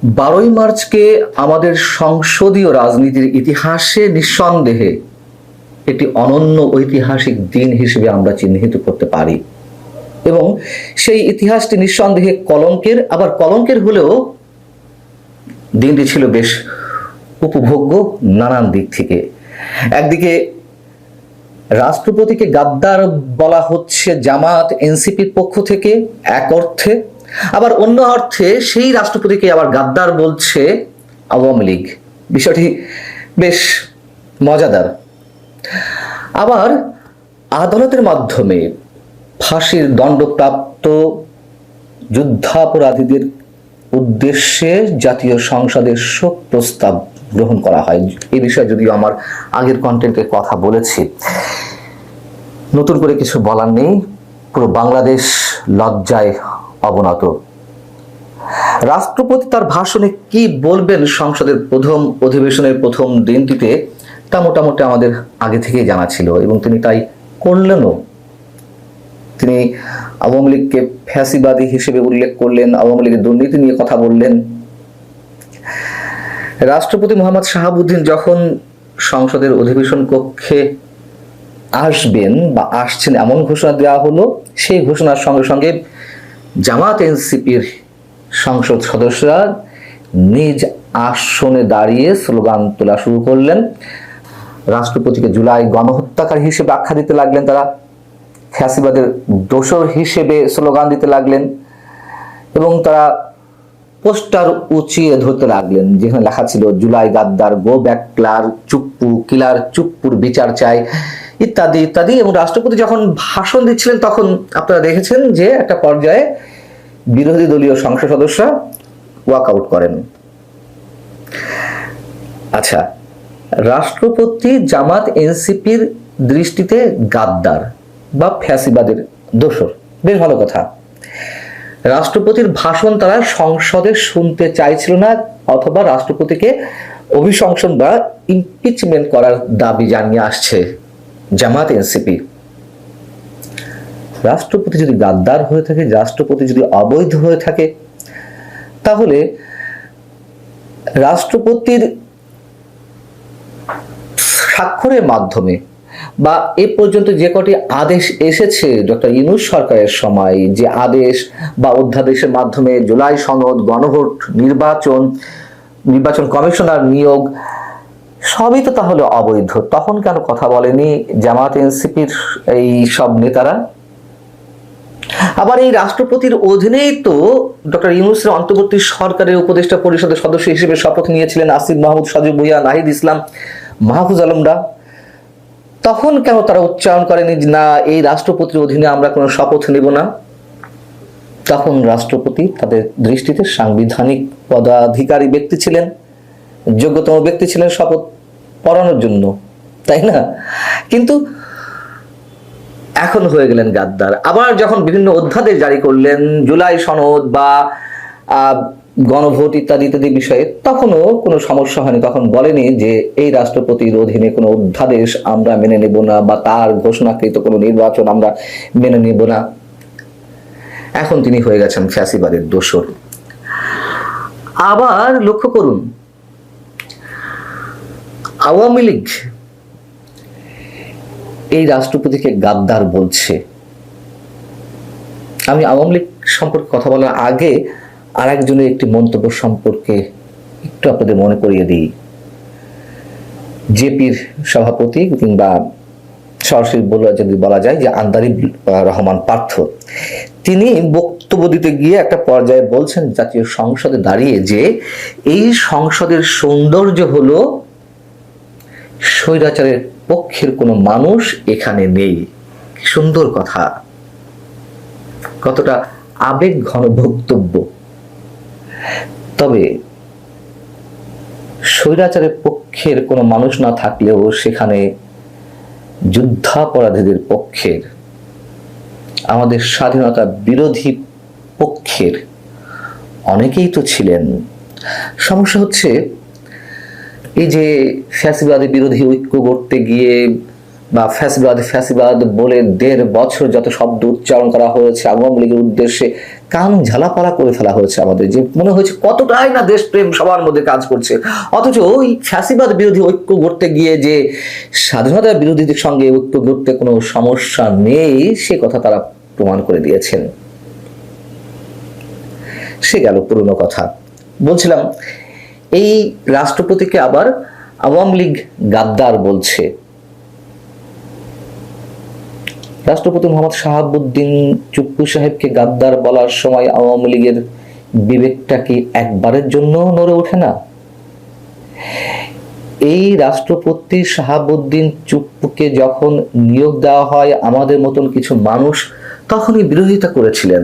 12ই মার্চকে আমাদের সংসদীয় রাজনীতির ইতিহাসে নিঃসন্দেহে একটি অনন্য ঐতিহাসিক দিন হিসেবে আমরা চিহ্নিত করতে পারি এবং সেই ইতিহাসটি নিঃসন্দেহে কলঙ্কের, আবার কলঙ্কের হলেও দিনটি ছিল বেশ উপভোগ্য নানান দিক থেকে। একদিকে রাষ্ট্রপতিকে গাদ্দার বলা হচ্ছে জামাত এনসিপির পক্ষ থেকে এক অর্থে, আবার অন্য অর্থে সেই রাষ্ট্রপতিকে আবার গাদ্দার বলছে আওয়ামী লীগ। বিষয়টি বেশ মজাদার। আবার আদালতের মাধ্যমে ফাঁসির দণ্ডপ্রাপ্ত যুদ্ধাপরাধীদের উদ্দেশ্যে জাতীয় সংসদের শোক প্রস্তাব গ্রহণ করা হয়। এই বিষয়ে যদিও আমার আগের কন্টেন্টে কথা বলেছি, নতুন করে কিছু বলার নেই। পুরো বাংলাদেশ লজ্জায় অবনত। রাষ্ট্রপতি তার ভাষণে কি বলবেন সংসদের প্রথম অধিবেশনের প্রথম দিনটিতে, তা মোটামুটি আমাদের আগে থেকেই জানা ছিল এবং তিনি তাই করলেনও। তিনি আওয়ামী লীগকে ফ্যাসিবাদী হিসেবে উল্লেখ করলেন, আওয়ামী লীগের দুর্নীতি নিয়ে কথা বললেন। রাষ্ট্রপতি মোহাম্মদ শাহাবুদ্দিন যখন সংসদের অধিবেশন কক্ষে আসবেন বা আসছেন এমন ঘোষণা দেওয়া হলো, সেই ঘোষণার সঙ্গে সঙ্গে জামাত এনসিপির সংসদ সদস্যরা নিজ আসনে দাঁড়িয়ে স্লোগান তোলা শুরু করলেন। রাষ্ট্রপতিকে জুলাই গণহত্যাকারী হিসেবে আখ্যা দিতে লাগলেন, তারা ফ্যাসিবাদের দোসর হিসেবে স্লোগান দিতে লাগলেন এবং তারা পোস্টার উঁচিয়ে ধরতে লাগলেন যেখানে লেখা ছিল জুলাই গাদ্দার, গো ব্যাক কিলার চুপ্পুর বিচার চাই, ইত্যাদি ইত্যাদি। এবং রাষ্ট্রপতি যখন ভাষণ দিচ্ছিলেন তখন আপনারা দেখেছেন যে একটা পর্যায়ে বিরোধী দলীয় সংসদ সদস্যরা ওয়াক আউট করেন। আচ্ছা, রাষ্ট্রপতি জামাত এনসিপির দৃষ্টিতে গাদ্দার বা ফ্যাসিবাদের দোসর, বেশ ভালো কথা। রাষ্ট্রপতির ভাষণ তারা সংসদে শুনতে চাইছিল না, অথবা রাষ্ট্রপতিকে অভিশংসন বা ইমপিচমেন্ট করার দাবি জানিয়ে আসছে জামাত এনসিপি। রাষ্ট্রপতি যদি গাদ্দার হয়ে থাকে, রাষ্ট্রপতি যদি অবৈধ হয়ে থাকে, তাহলে রাষ্ট্রপতির স্বাক্ষরের মাধ্যমে বা এ পর্যন্ত যে কটি আদেশ এসেছে ডক্টর ইউনূস সরকারের সময়, যে আদেশ বা অধ্যাদেশের মাধ্যমে জুলাই সনদ, গণভোট, নির্বাচন কমিশনার নিয়োগ, সবই তো তাহলে অবৈধ। তখন কেন কথা বলেনি জামাত এনসিপির এই সব নেতারা? আবার এই রাষ্ট্রপতির অধীনেই তো ডক্টর ইউনূসের অন্তর্বর্তী সরকারের উপদেষ্টা পরিষদের সদস্য হিসেবে শপথ নিয়েছিলেন আসিফ মাহমুদ, সজীব ভুঁইয়া, নাহিদ ইসলাম, মাহফুজ আলমরা। তখন কেন তারা উচ্চারণ করেনি না এই রাষ্ট্রপতির অধীনে আমরা কোনো শপথ নেব না? তখন রাষ্ট্রপতি তাদের দৃষ্টিতে সাংবিধানিক পদাধিকারী ব্যক্তি ছিলেন, যোগ্যতম ব্যক্তি ছিলেন শপথ পড়ানোর জন্য, তাই না? কিন্তু এখন হয়ে গেলেন গাদ্দার। আবার যখন বিভিন্ন অধ্যাদেশ জারি করলেন জুলাই সনদ বা গণভোট ইত্যাদি ইত্যাদি বিষয়ে, তখনও কোনো সমস্যা হয়নি। তখন বলেনি যে এই রাষ্ট্রপতির অধীনে কোনো অধ্যাদেশ আমরা মেনে নেব না বা তার ঘোষণাকৃত কোনো নির্বাচন আমরা মেনে নেব না। এখন তিনি হয়ে গেছেন ফ্যাসিবাদের দোসর। আবার লক্ষ্য করুন, আওয়ামী লীগ এই রাষ্ট্রপতিকে গাদ্দার বলছে। আমি আওয়ামী লীগ সম্পর্কে কথা বলার আগে আর একজনের একটি মন্তব্য সম্পর্কে একটু আপনাদের মনে করিয়ে দিই। জেপির সভাপতি কিংবা সরাসরি যদি বলা যায় যে আন্দারি রহমান পার্থ, তিনি বক্তব্য দিতে গিয়ে একটা পর্যায়ে বলছেন জাতীয় সংসদে দাঁড়িয়ে যে এই সংসদের সৌন্দর্য হলো স্বৈরাচারের পক্ষের কোনো মানুষ এখানে নেই। সুন্দর কথা, কতটা আবেগ ঘন বক্তব্য। তবে স্বৈরাচারের পক্ষের কোনো মানুষ না থাকলেও সেখানে যুদ্ধাপরাধীদের পক্ষের, আমাদের স্বাধীনতা বিরোধী পক্ষের অনেকেই তো ছিলেন। সমস্যা হচ্ছে এই যে ফ্যাসিবাদী বিরোধী ঐক্য গড়তে গিয়ে বা ফ্যাসিবাদ ফ্যাসিবাদ বলে 1.5 বছর যত শব্দ উচ্চারণ করা হয়েছে আওয়ামী লীগের উদ্দেশ্যে, কান ঝালাপালা করে ফেলা হয়েছে আমাদের, যে মনে হয়েছে কতটাই না দেশপ্রেম সবার মধ্যে কাজ করছে। অথচ ওই ফ্যাসিবাদ বিরোধী ঐক্য গড়তে গিয়ে যে স্বাধীনতা বিরোধীদের সঙ্গে ঐক্য গড়তে কোনো সমস্যা নেই সে কথা তারা প্রমাণ করে দিয়েছেন। সে গেল পুরনো কথা। বলছিলাম এই রাষ্ট্রপতিকে আবার আওয়ামী লীগ গাদ্দার বলছে। রাষ্ট্রপতি মোহাম্মদ শাহাবুদ্দিন চুপ্পু সাহেবকে গাদ্দার বলার সময় আওয়ামী লীগের বিবেকটা কি একবারের জন্য নড়ে ওঠে না? এই রাষ্ট্রপতি শাহাবুদ্দিন চুপ্পুকে যখন নিয়োগ দেওয়া হয় আমাদের মতন কিছু মানুষ তখনই বিরোধিতা করেছিলেন।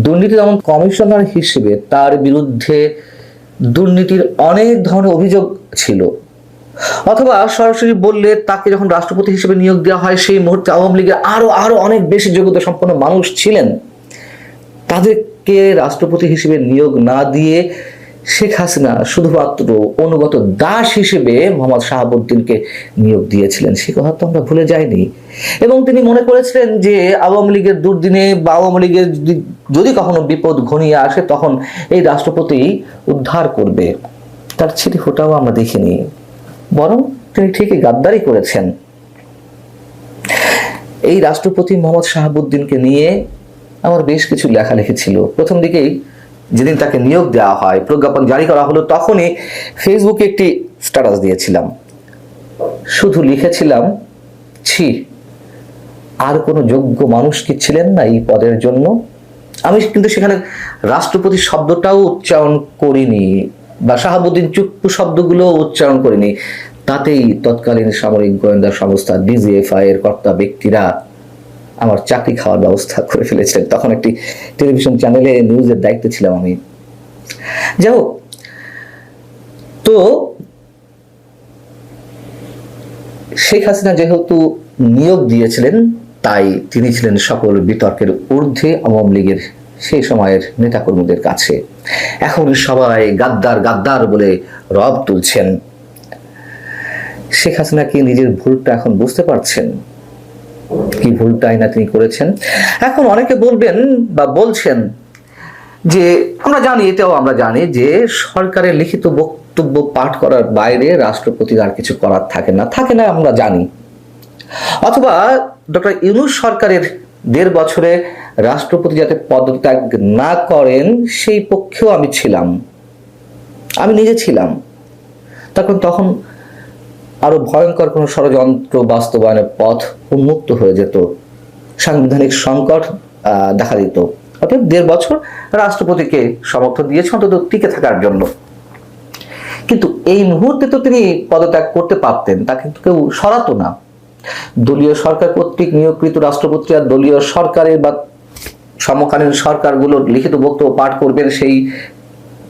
দুর্নীতি দমন কমিশনার হিসেবে তার বিরুদ্ধে দুর্নীতির অনেক ধরনের অভিযোগ ছিল, অথবা সরাসরি বললে তাকে যখন রাষ্ট্রপতি হিসেবে নিয়োগ দেওয়া হয় সেই মুহূর্তে আওয়ামী লীগের আরো অনেক বেশি যোগ্যতা সম্পন্ন মানুষ ছিলেন, তাদেরকে রাষ্ট্রপতি হিসেবে নিয়োগ না দিয়ে শেখ হাসিনা শুধুমাত্র অনুগত দাস হিসেবে মোহাম্মদ শাহাবুদ্দিনকে নিয়োগ দিয়েছিলেন। সে কথা তো আমরা ভুলে যাইনি। এবং তিনি মনে করেছিলেন যে আওয়ামী লীগের দুর্দিনে বা আওয়ামী লীগের যদি কখনো বিপদ ঘনিয়ে আসে তখন এই রাষ্ট্রপতি উদ্ধার করবে। তার ছিটি ফোটাও আমরা দেখিনি, বরং তিনি ঠিকই গাদ্দারি করেছেন। এই রাষ্ট্রপতি মোহাম্মদ শাহাবুদ্দিনকে নিয়ে আমার বেশ কিছু লেখালেখি ছিল। প্রথম দিকেই যেদিন তাকে নিয়োগ দেওয়া হয়, প্রজ্ঞাপন জারি করা হলো, তখনই ফেসবুকে একটি স্ট্যাটাস দিয়েছিলাম, শুধু লিখেছিলাম, ছি, আর কোনো যোগ্য মানুষ কি ছিলেন না এই পদের জন্য? আমি কিন্তু সেখানে রাষ্ট্রপতি শব্দটাও উচ্চারণ করিনি বা শাহাবুদ্দিন চুপ্পু শব্দগুলো উচ্চারণ করিনি। তাতেই তৎকালীন সামরিক গোয়েন্দা সংস্থা ডিজিএফআই এর কর্তা ব্যক্তিরা আমার চাকরি খাওয়ার ব্যবস্থা করে ফেলেছিলেন। তখন একটি টেলিভিশন চ্যানেলে নিউজের দায়িত্বে ছিলাম আমি। যাই হোক, তো শেখ হাসিনা যেহেতু নিয়োগ দিয়েছিলেন তাই তিনি ছিলেন সকল বিতর্কের ঊর্ধ্বে আওয়ামী লীগের সেই সময়ের নেতাকর্মীদের কাছে। এখন সবাই গাদ্দার গাদ্দার বলে রব তুলছেন। শেখ হাসিনা কি নিজের ভুলটা এখন বুঝতে পারছেন? কি ভুলটাই না তিনি করেছেন। এখন অনেকে বলবেন বা বলছেন যে আমরা জানি, এটাও আমরা জানি যে সরকারের লিখিত বক্তব্য পাঠ করার বাইরে রাষ্ট্রপতির আর কিছু করার থাকে না, আমরা জানি। অথবা ডক্টর ইউনূস সরকারের 1.5 বছরে রাষ্ট্রপতি যাতে পদত্যাগ না করেন সেই পক্ষেও আমি ছিলাম, আমি নিজে ছিলাম। তখন আরো ভয়ঙ্কর কোনো ষড়যন্ত্র বাস্তবায়নের পথ উন্মুক্ত হয়ে যেত, সাংবিধানিক সংকট দেখা দিত। অর্থাৎ 1.5 বছর রাষ্ট্রপতিকে সমর্থন দিয়েছে অন্তত টিকে থাকার জন্য। কিন্তু এই মুহূর্তে তো তিনি পদত্যাগ করতে পারতেন, তা কিন্তু কেউ সরাতো না। দলীয় সরকার কর্তৃক নিয়োগকৃত রাষ্ট্রপতি আর দলীয় সরকারের বা সমকালীন সরকারগুলোর লিখিত বক্তব্য পাঠ করবেন, সেই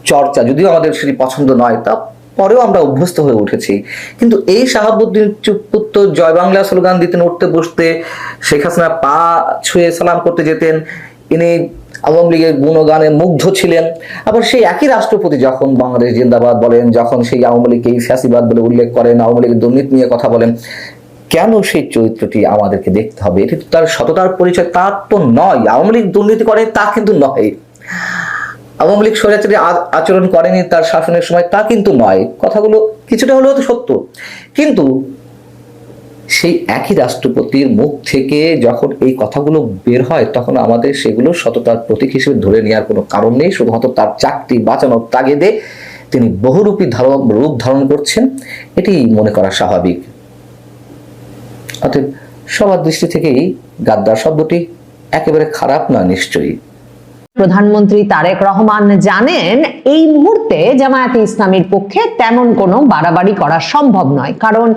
চর্চা যদিও আমাদের সেটি পছন্দ নয়, তা পরেও আমরা অভ্যস্ত হয়ে উঠেছি। কিন্তু এই শাহাবুদ্দিন চুপ্পু তো জয় বাংলা স্লোগান দিতেন উঠতে বসতে, শেখ হাসিনা পা ছুঁয়ে সালাম করতে যেতেন, ইনি আওয়ামী লীগের গুণগানে মুগ্ধ ছিলেন। আবার সেই একই রাষ্ট্রপতি যখন বাংলাদেশ জিন্দাবাদ বলেন, যখন সেই আওয়ামী লীগকে ফ্যাসিবাদ বলে উল্লেখ করেন, আওয়ামী লীগের দুর্নীতি নিয়ে কথা বলেন, কেন সেই চরিত্রটি আমাদেরকে দেখতে হবে? এটি তার সততার পরিচয়, তার তো নয়। আওয়ামী লীগ দুর্নীতি করে তা কিন্তু নয়, আওয়ামী লীগ স্বৈরাচারী আচরণ করেনি তার শাসনের সময় তা কিন্তু নয়। কথাগুলো কিছুটা হলেও তো সত্য, কিন্তু সেই একই রাষ্ট্রপতির মুখ থেকে যখন এই কথাগুলো বের হয় তখন আমাদের সেগুলো সততার প্রতীক হিসেবে ধরে নেওয়ার কোনো কারণ নেই। শুধুমাত্র তার চাকরি বাঁচানোর তাগিদে তিনি বহুরূপী রূপ ধারণ করছেন, এটি মনে করা স্বাভাবিক। অতএব সবার দৃষ্টি থেকেই গাদ্দার শব্দটি একেবারে খারাপ না নিশ্চয়ই। প্রধানমন্ত্রী তারেক রহমান জানেন এই মুহূর্তে জামায়াতে ইসলামীর পক্ষে তেমন কোনো বাড়াবাড়ি করা সম্ভব নয়, কারণ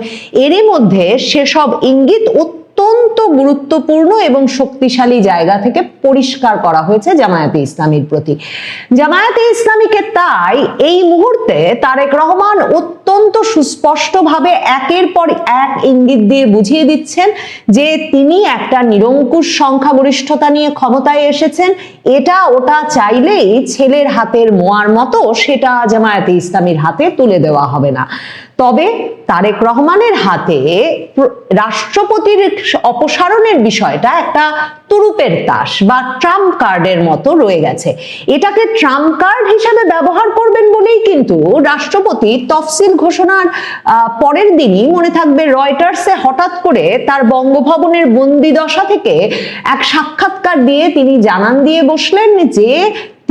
এরই মধ্যে সেসব ইঙ্গিত অত্যন্ত গুরুত্বপূর্ণ এবং শক্তিশালী জায়গা থেকে পরিষ্কার করা হয়েছে জামায়াতে ইসলামীর প্রতি। জামায়াতে ইসলামীকে তাই এই মুহূর্তে তারেক রহমান অত্যন্ত সুস্পষ্টভাবে একের পর এক ইঙ্গিত দিয়ে বুঝিয়ে দিচ্ছেন যে তিনি একটা নিরঙ্কুশ সংখ্যাগরিষ্ঠতা নিয়ে ক্ষমতায় এসেছেন। এটা ওটা চাইলেই ছেলের হাতের মোয়ার মতো সেটা জামায়াতে ইসলামীর হাতে তুলে দেওয়া হবে না। তবে তারেক রহমানের হাতে রাষ্ট্রপতির অপসারণের বিষয়টা একটা তুরুপের তাস বা ট্রাম্প কার্ডের মতো রয়ে গেছে। এটাকে ট্রাম্প কার্ড হিসেবে ব্যবহার করবেন বলেই কিন্তু রাষ্ট্রপতি তফসিল ঘোষণার পরের দিনই মনে থাকবে রয়টার্সে হঠাৎ করে তার বঙ্গভবনের বন্দি দশা থেকে এক সাক্ষাৎকার দিয়ে তিনি জানান দিয়ে বসলেন যে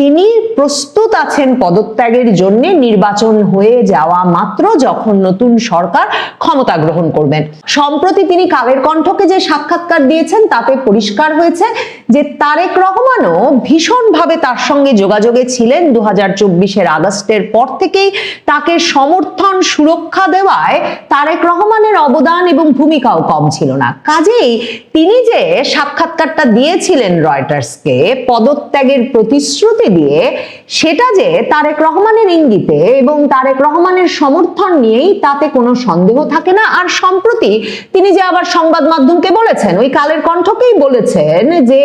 তিনি প্রস্তুত আছেন পদত্যাগের জন্য নির্বাচন হয়ে যাওয়া মাত্র যখন নতুন সরকার ক্ষমতা গ্রহণ করবেন। সম্প্রতি তিনি কালের কণ্ঠকে যে সাক্ষাৎকার দিয়েছেন তাতে পরিষ্কার হয়েছে যে তারেক রহমানও ভীষণভাবে তার সঙ্গে যোগাযোগে ছিলেন। 2024-এর আগস্টের পর থেকেই তাকে সমর্থন সুরক্ষা দেওয়ায় তারেক রহমানের অবদান এবং ভূমিকাও কম ছিল না। কাজেই তিনি যে সাক্ষাৎকারটা দিয়েছিলেন রয়টার্সকে পদত্যাগের প্রতিশ্রুতি দিয়ে, সেটা যে তারেক রহমানের ইঙ্গিতে এবং তারেক রহমানের সমর্থন নিয়েই তাতে কোনো সন্দেহ থাকে না। আর সম্প্রতি তিনি যে আবার সংবাদ মাধ্যমকে বলেছেন, ওই কালের কণ্ঠকেই বলেছেন যে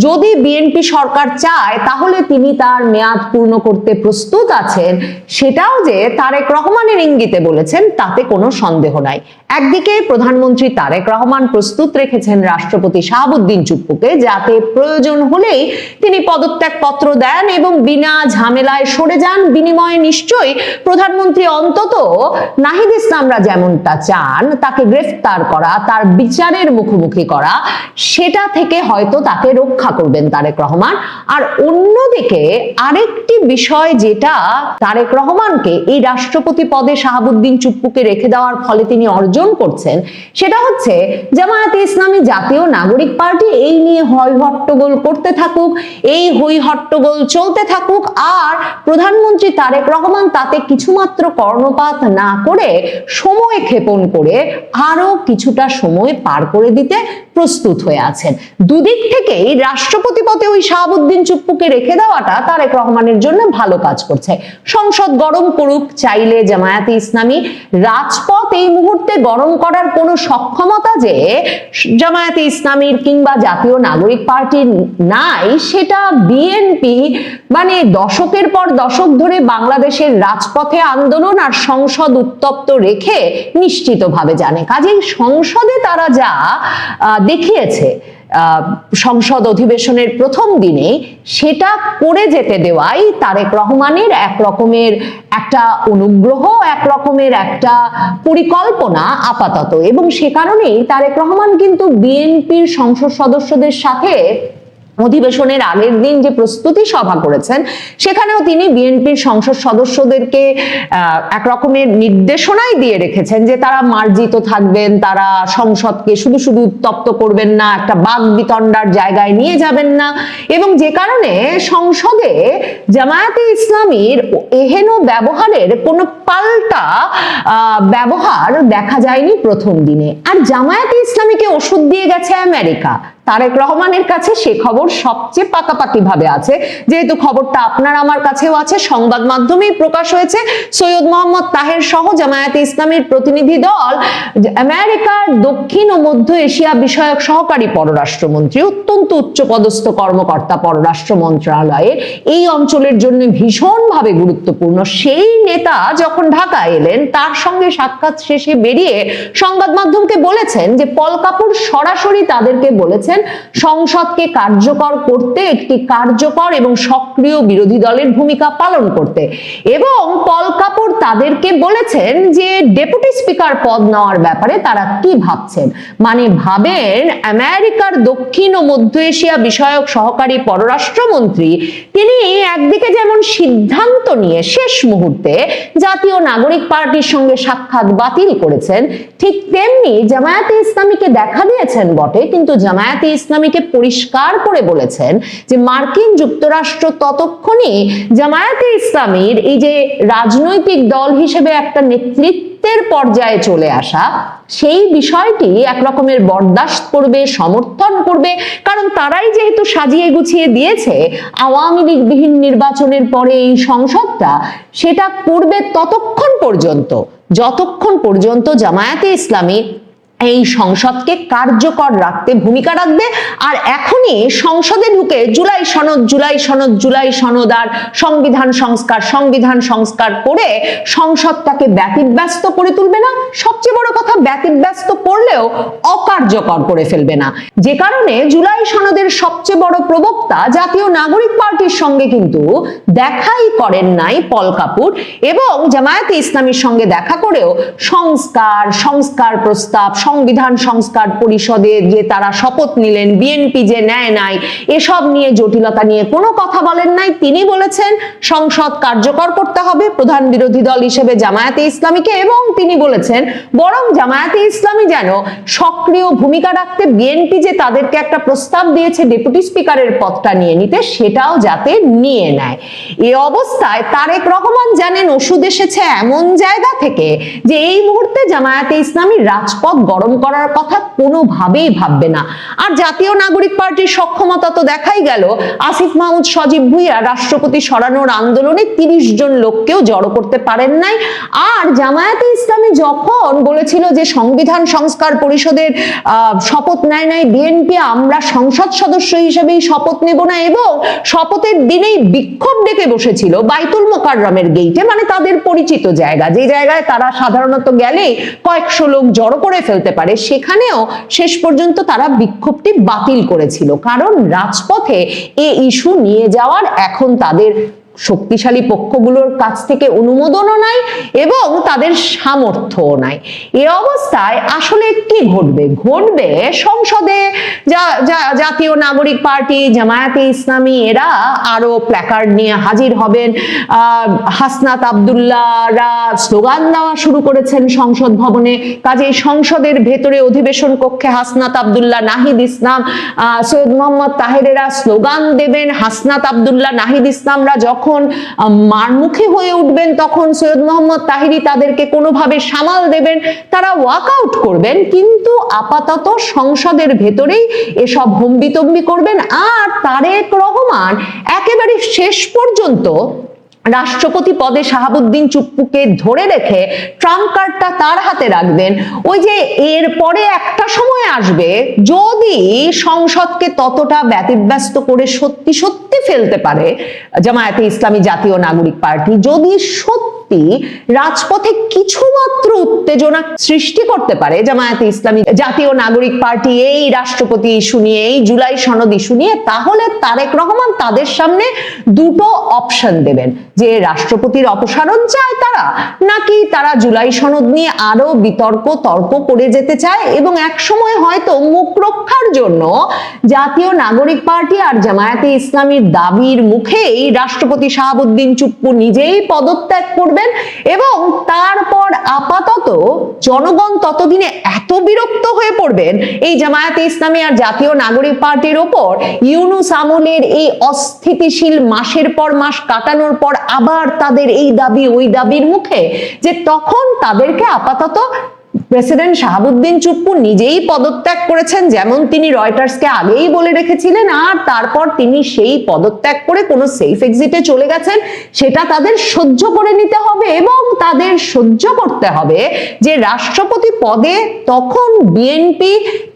যদি বিএনপি সরকার চায় তাহলে তিনি তার মেয়াদ পূর্ণ করতে প্রস্তুত আছেন, সেটাও যে তারেক রহমানের ইঙ্গিতে বলেছেন তাতে কোনো সন্দেহ নাই। একদিকে প্রধানমন্ত্রী তারেক রহমান প্রস্তুত রেখেছেন রাষ্ট্রপতি শাহাবুদ্দিন চুপ্পুকে যাতে প্রয়োজন হলেই তিনি পদত্যাগ পত্র দেন এবং বিনা ঝামেলায় সরে যান। বিনিময়ে নিশ্চয়ই প্রধানমন্ত্রী অন্তত নাহিদ ইসলামরা যেমনটা চান তাকে গ্রেফতার করা, তার বিচারের মুখোমুখি করা, সেটা থেকে হয়তো তাকে রক্ষা করবেন তারেক রহমান। আর অন্যদিকে আরেকটি বিষয় যেটা তারেক রহমানকে এই রাষ্ট্রপতি পদে শাহাবুদ্দিন চুপ্পুকে রেখে দেওয়ার ফলে তিনি অর্জন করছেন, সেটা হচ্ছে জামায়াতে ইসলামী জাতীয় নাগরিক পার্টি এই নিয়ে হই হট্টগোল করতে থাকুক, এই হই হট্টগোল চলতে থাকুক, আর প্রধানমন্ত্রী তারেক রহমান তাতে কিছুমাত্র কর্ণপাত না করে সময় ক্ষেপণ করে আরো কিছুটা সময় পার করে দিতে প্রস্তুত হয়ে আছেন। দুদিক থেকেই রাষ্ট্রপতি পদে ওই শাহাবুদ্দিন চুপ্পুকে রেখে দেওয়াটা তারেক রহমানের জন্য ভালো কাজ করছে। সংসদ গরম করুক চাইলে জামায়াতে ইসলামী, রাজপথ এই মুহূর্তে গরম করার কোনো সক্ষমতা যে জামায়াতে ইসলামীর কিংবা জাতীয় নাগরিক পার্টির নাই, সেটা বিএনপি মানে দশকের পর দশক ধরে বাংলাদেশের রাজপথে আন্দোলন আর সংসদ উত্তপ্ত রেখে নিশ্চিতভাবে জানে। কাজেই সংসদে তারা যা দেখিয়েছে সংসদ অধিবেশনের প্রথম দিনে, সেটা করে যেতে দেওয়াই তারেক রহমানের এক রকমের একটা অনুগ্রহ, এক রকমের একটা পরিকল্পনা আপাতত। এবং সে কারণেই তারেক রহমান কিন্তু বিএনপির সংসদ সদস্যদের সাথে অধিবেশনের আগের দিন যে প্রস্তুতি সভা করেছেন, সেখানেও তিনি বিএনপির সংসদ সদস্যদেরকে এক রকমের নির্দেশনাই দিয়ে রেখেছেন যে তারা মার্জিত থাকবেন, তারা সংসদকে শুধু শুধু উত্তপ্ত করবেন না, একটা বাক বিতণ্ডার জায়গায় নিয়ে যাবেন না। এবং যে কারণে সংসদে জামায়াতে ইসলামীর এহেন ব্যবহারের কোনো পাল্টা ব্যবহার দেখা যায়নি প্রথম দিনে। আর জামায়াতে ইসলামীকে ওষুধ দিয়ে গেছে আমেরিকা। তারেক রহমানের কাছে সে খবর সবচেয়ে পাকাপাকি ভাবে আছে, যেহেতু খবরটা আপনার আমার কাছেও আছে, সংবাদ মাধ্যমেই প্রকাশ হয়েছে। সৈয়দ মোহাম্মদ তাহের সহ জামায়াতে ইসলামীর প্রতিনিধি দল আমেরিকার দক্ষিণ ও মধ্য এশিয়া বিষয়ক সহকারী পররাষ্ট্রমন্ত্রী, অত্যন্ত উচ্চপদস্থ কর্মকর্তা পররাষ্ট্র মন্ত্রণালয়ের, এই অঞ্চলের জন্য ভীষণভাবে গুরুত্বপূর্ণ সেই নেতা যখন ঢাকায় এলেন, তার সঙ্গে সাক্ষাৎ শেষে বেরিয়ে সংবাদ মাধ্যমকে বলেছেন যে পল কাপুর সরাসরি তাদেরকে বলেছেন সংসদকে কার্যকর করতে একটি কার্যকর এবং সক্রিয় বিরোধী দলের ভূমিকা পালন করতে। এবং পল কাপুর তাদেরকে বলেছেন যে ডেপুটি স্পিকার পদ নেওয়ার ব্যাপারে তারা কি ভাবছেন। মানে ভাবেন আমেরিকার দক্ষিণ ও মধ্য এশিয়া বিষয়ক সহকারী পররাষ্ট্রমন্ত্রী তিনি একদিকে যেমন সিদ্ধান্ত নিয়ে শেষ মুহূর্তে জাতীয় নাগরিক পার্টির সঙ্গে সাক্ষাৎ বাতিল করেছেন, ঠিক তেমনি জামায়াতে ইসলামীকে দেখা দিয়েছেন বটে, কিন্তু জামায়াতে ইসলামীকে পরিষ্কার করে বলেছেন যে মার্কিন যুক্তরাষ্ট্র ততক্ষণই জামায়াতে ইসলামীর এই যে রাজনৈতিক দল হিসেবে একটা নেতৃত্বের পর্যায়ে চলে আসা, সেই বিষয়টি এক রকমের বরদাস্ত করবে, সমর্থন করবে, কারণ তারাই যেহেতু সাজিয়ে গুছিয়ে দিয়েছে আওয়ামী লীগবিহীন নির্বাচনের পরে এই সংসদটা, সেটা করবে ততক্ষণ পর্যন্ত যতক্ষণ পর্যন্ত জামায়াতে ইসলামী এই সংসদকে কার্যকর রাখতে ভূমিকা রাখবে। আর এখনই সংসদে ঢুকে জুলাই সনদ আর সংবিধান সংস্কার করে সংসদটাকে ব্যতিব্যস্ত করে তুলবে না। সবচেয়ে বড় কথা, ব্যতিব্যস্ত করলেও অকার্যকর করে ফেলবে না। যে কারণে জুলাই সনদের সবচেয়ে বড় প্রবক্তা জাতীয় নাগরিক পার্টির সঙ্গে কিন্তু দেখাই করেন নাই পল কাপুর, এবং জামায়াতে ইসলামীর সঙ্গে দেখা করেও সংস্কার প্রস্তাব, সংবিধান সংস্কার পরিষদে যে তারা শপথ নিলেন, বিএনপি যে নেয় নাই, এসব নিয়ে জটিলতা নিয়ে কোনো কথা বলেন নাই। তিনি বলেছেন সংসদ কার্যকর করতে হবে প্রধান বিরোধী দল হিসেবে জামায়াতে ইসলামীকে, এবং তিনি বলেছেন বরং জামায়াতে ইসলামী যেন সক্রিয় ভূমিকা রাখতে, বিএনপি যে তাদেরকে একটা প্রস্তাব দিয়েছে ডেপুটি স্পিকারের পদটা নিয়ে নিতে, সেটাও যাতে নিয়ে নেয়। এ অবস্থায় তারেক রহমান জানেন ওষুধ এসেছে এমন জায়গা থেকে যে এই মুহূর্তে জামায়াতে ইসলামী রাজপথ গরম করার কথা কোনোভাবেই ভাববে না। আর জাতীয় নাগরিক পার্টির সক্ষমতা তো দেখাই গেল। আসিফ মাহমুদ সজীব ভুইয়া রাষ্ট্রপতি সরানোর আন্দোলনে 30 জন লোককেও জড়ো করতে পারেন নাই। আর জামায়াতে ইসলামী যখন বলেছিল যে সংবিধান সংস্কার পরিষদের শপথ নেয় নাই বিএনপি, আমরা সংসদ সদস্য হিসেবেই শপথ নেব না, এবং শপথের দিনেই বিক্ষোভ ডেকে বসেছিল বাইতুল মোকাররমের গেইটে, মানে তাদের পরিচিত জায়গা, যে জায়গায় তারা সাধারণত গেলেই কয়েকশো লোক জড়ো করে ফেলতে পারে, সেখানেও শেষ পর্যন্ত তারা বিক্ষোভটি বাতিল করেছিল। কারণ রাজপথে এ ইস্যু নিয়ে যাওয়ার এখন তাদের শক্তিশালী পক্ষগুলোর কাছ থেকে অনুমোদনও নাই এবং তাদের সামর্থ্যও নাই। এই অবস্থায় আসলে কি ঘটবে সংসদে জাতীয় নাগরিক পার্টি, জামায়াতে ইসলামী এরা আরো প্ল্যাকার্ড নিয়ে হাজির হবেন। হাসনাত আব্দুল্লাহরা স্লোগান দেওয়া শুরু করেছেন সংসদ ভবনে। কাজেই সংসদের ভেতরে অধিবেশন কক্ষে হাসনাত আব্দুল্লাহ, নাহিদ ইসলাম, সৈয়দ মোহাম্মদ তাহেরেরা স্লোগান দেবেন। হাসনাত আব্দুল্লাহ, নাহিদ ইসলামরা যখন মারমুখী হয়ে উঠবেন তখন সৈয়দ মোহাম্মদ তাহিরি তাদেরকে কোনোভাবে সামাল দেবেন, তারা ওয়াকআউট করবেন, কিন্তু আপাতত সংসদের ভেতরেই এসব হম্বিতম্বি করবেন। আর তারেক রহমান একেবারে শেষ পর্যন্ত রাষ্ট্রপতি পদে শাহাবুদ্দিন চুপ্পুকে ধরে রেখে ট্রাম্প কার্ডটা তার হাতে রাখবেন। ওই যে এরপরে একটা সময় আসবে যদি সংসদকে ততটা ব্যতিব্যস্ত করে সত্যি ফেলতে পারে জামায়াতে ইসলামী জাতীয় নাগরিক পার্টি, যদি সত্যি রাজপথে কিছুমাত্র উত্তেজনা সৃষ্টি করতে পারে জামায়াতে ইসলামী জাতীয় নাগরিক পার্টি এই রাষ্ট্রপতি ইস্যু নিয়ে, এই জুলাই সনদ ইস্যু নিয়ে, তাহলে তারেক রহমান তাদের সামনে দুটো অপশন দেবেন, যে রাষ্ট্রপতির অপসারণ চায় তারা, নাকি তারা জুলাই সনদ নিয়ে আরো তর্ক করে যেতে চায়, এবং এক সময় হয়তো মুখ রক্ষার জন্য জাতীয় নাগরিক পার্টি আর জামায়াতে ইসলামীর দাবির মুখেই রাষ্ট্রপতি শাহাবুদ্দিন চুপ্পু নিজেই পদত্যাগ করবেন, এবং তারপর আপাতত জনগণ ততদিনে এত বিরক্ত হয়ে পড়বেন এই জামায়াতে ইসলামী আর জাতীয় নাগরিক পার্টির ওপর, ইউনূস আমলের এই অস্থিতিশীল মাসের পর মাস কাটানোর পর আবার তাদের এই দাবি ওই দাবির মুখে, যে তখন তাদেরকে আপাতত প্রেসিডেন্ট শাহাবুদ্দিন চুপ্পু নিজেই পদত্যাগ করেছেন, যেমন তিনি রয়টার্সকে আগেই বলে রেখেছিলেন, আর তারপর তিনি সেই পদত্যাগ করে কোনো সেফ এক্সিটে চলে গেছেন, সেটা তাদের সহ্য করে নিতে হবে। এবং তাদের সহ্য করতে হবে যে রাষ্ট্রপতি পদে তখন বিএনপি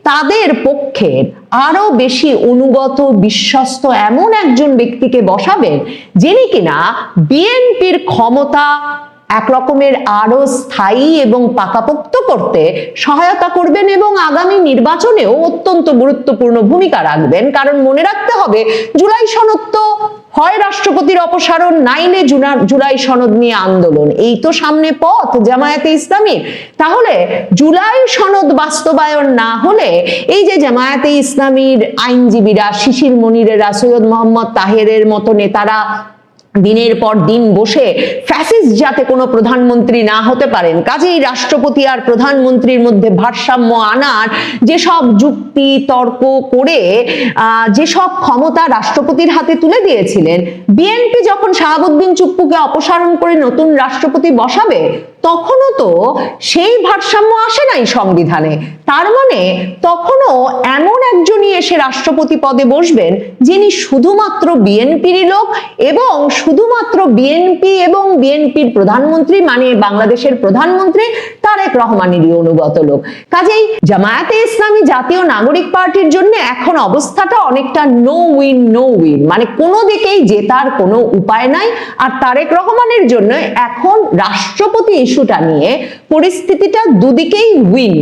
তাদের পক্ষের আরো বেশি অনুগত বিশ্বস্ত এমন একজন ব্যক্তিকে বসাবেন, যিনি কিনা বিএনপির ক্ষমতা এক রকমের আরো স্থায়ী এবং পাকাপোক্ত করতে সহায়তা করবেন এবং আগামী নির্বাচনেও অত্যন্ত গুরুত্বপূর্ণ ভূমিকা রাখবেন। কারণ মনে রাখতে হবে, জুলাই সনদ তো হয় রাষ্ট্রপতির অপসারণ, নাইলে জুলাই সনদ নিয়ে আন্দোলন, এই তো সামনে পথ জামায়াতে ইসলামীর। তাহলে জুলাই সনদ বাস্তবায়ন না হলে এই যে জামায়াতে ইসলামীর আইনজীবীরা, শিশির মনিরেরা, সৈয়দ মোহাম্মদ তাহেরের মতো নেতারা দিনের পর দিন বসে ফ্যাসিস্ট যাতে কোনো প্রধানমন্ত্রী না হতে পারেন, কাজেই রাষ্ট্রপতি আর প্রধানমন্ত্রীর মধ্যে ভারসাম্য আনার যেসব যুক্তি তর্ক করে যেসব ক্ষমতা রাষ্ট্রপতির হাতে তুলে দিয়েছিলেন, বিএনপি যখন শাহাবুদ্দিন চুপ্পুকে অপসারণ করে নতুন রাষ্ট্রপতি বসাবে, তখনও তো সেই ভারসাম্য আসে নাই সংবিধানে। তার মানে তখনও এমন একজনই এসে রাষ্ট্রপতি পদে বসবেন যিনি শুধুমাত্র বিএনপির লোক এবং শুধুমাত্র বিএনপি এবং বিএনপির প্রধানমন্ত্রী মানে বাংলাদেশের প্রধানমন্ত্রী তারেক রহমানেরই অনুগত লোক। কাজেই জামায়াতে ইসলামী জাতীয় নাগরিক পার্টির জন্য এখন অবস্থাটা অনেকটা নো উইন, মানে কোনো দিকেই জেতার কোনো উপায় নাই। আর তারেক রহমানের জন্য এখন রাষ্ট্রপতি ইস্যুটা নিয়ে পরিস্থিতিটা দুদিকেই উইন।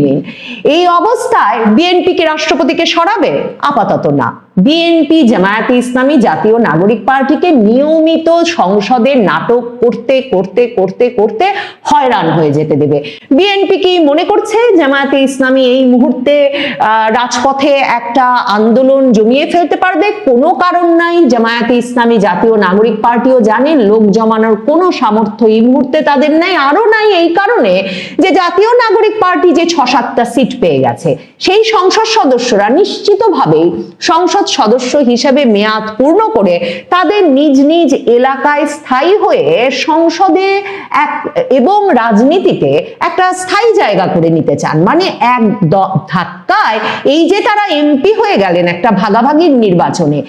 এই অবস্থায় বিএনপি কে রাষ্ট্রপতিকে সরাবে? আপাতত না। বিএনপি জামায়াতে ইসলামী জাতীয় নাগরিক পার্টিকে নিয়মিত সংসদে নাটক করতে করতে করতে করতে হয়রান হয়ে যেতে দেবে। বিএনপি কি মনে করছে জামায়াতে ইসলামী এই মুহূর্তে রাজপথে একটা আন্দোলন জমিয়ে ফেলতে পারবে? কোনো কারণ নাই। জামায়াতে ইসলামী জাতীয় নাগরিক পার্টিও জানে লোক জমানোর কোনো সামর্থ্য এই মুহূর্তে তাদের নাই। আরো নাই এই কারণে যে জাতীয় নাগরিক পার্টি যে 6-7টা সিট পেয়ে গেছে, সেই সংসদ সদস্যরা নিশ্চিতভাবেই সংসদ সদস্য হিসেবে মেয়াদ পূর্ণ করে তাদের নিজ নিজ এলাকায় স্থায়ী হয়ে সংসদে এবং রাজনীতিতে একটা স্থায়ী জায়গা করে নিতে চান। মানে এক ধাক্কায় এই যে তারা এমপি হয়ে গেলেন একটা ভাগাভাগির নির্বাচনে,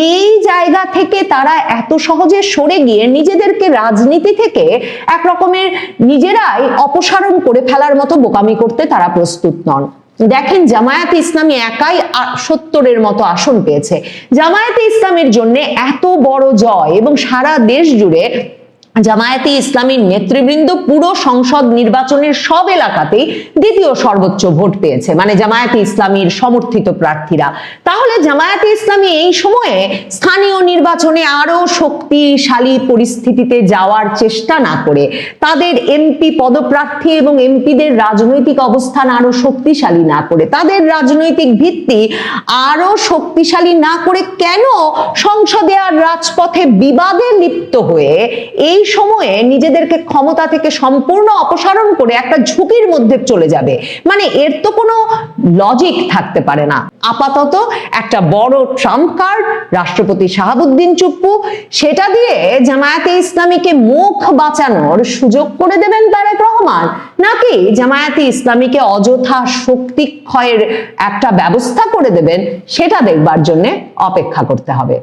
এই জায়গা থেকে তারা এত সহজে সরে গিয়ে নিজেদেরকে রাজনীতি থেকে এক রকমের নিজেরাই অপসারণ করে ফেলার মতো বোকামি করতে তারা প্রস্তুত নন। দেখেন, জামায়াতে ইসলামী একাই 70-এর মতো আসন পেয়েছে। জামায়াতে ইসলামের জন্য এত বড় জয় এবং সারা দেশ জুড়ে জামায়াতে ইসলামীর নেতৃবৃন্দ পুরো সংসদ নির্বাচনের সব এলাকাতেই দ্বিতীয় সর্বোচ্চ ভোট পেয়েছে, মানে জামায়াতে ইসলামীর সমর্থিত প্রার্থীরা। তাহলে জামায়াতে ইসলামী এই সময়ে স্থানীয় নির্বাচনে আরো শক্তিশালী পরিস্থিতিতে যাওয়ার চেষ্টা না করে, তাদের এমপি পদপ্রার্থী এবং এমপিদের রাজনৈতিক অবস্থান আরো শক্তিশালী না করে, তাদের রাজনৈতিক ভিত্তি আরো শক্তিশালী না করে কেন সংসদে আর রাজপথে বিবাদে লিপ্ত হয়ে এই সময়ে নিজেদেরকে ক্ষমতা থেকে সম্পূর্ণ অপসারণ করে একটা ঝুঁকির মধ্যে চলে যাবে? মানে এর তো কোনো লজিক থাকতে পারে না। আপাতত একটা বড় ট্রাম্প কার্ড রাষ্ট্রপতি শাহাবুদ্দিন চুপ্পু, সেটা দিয়ে জামায়াতে ইসলামীকে মুখ বাঁচানোর সুযোগ করে দেবেন তারেক রহমান, নাকি জামায়াতে ইসলামীকে অযথা শক্তি ক্ষয়ের একটা ব্যবস্থা করে দেবেন, সেটা দেখবার জন্য অপেক্ষা করতে হবে।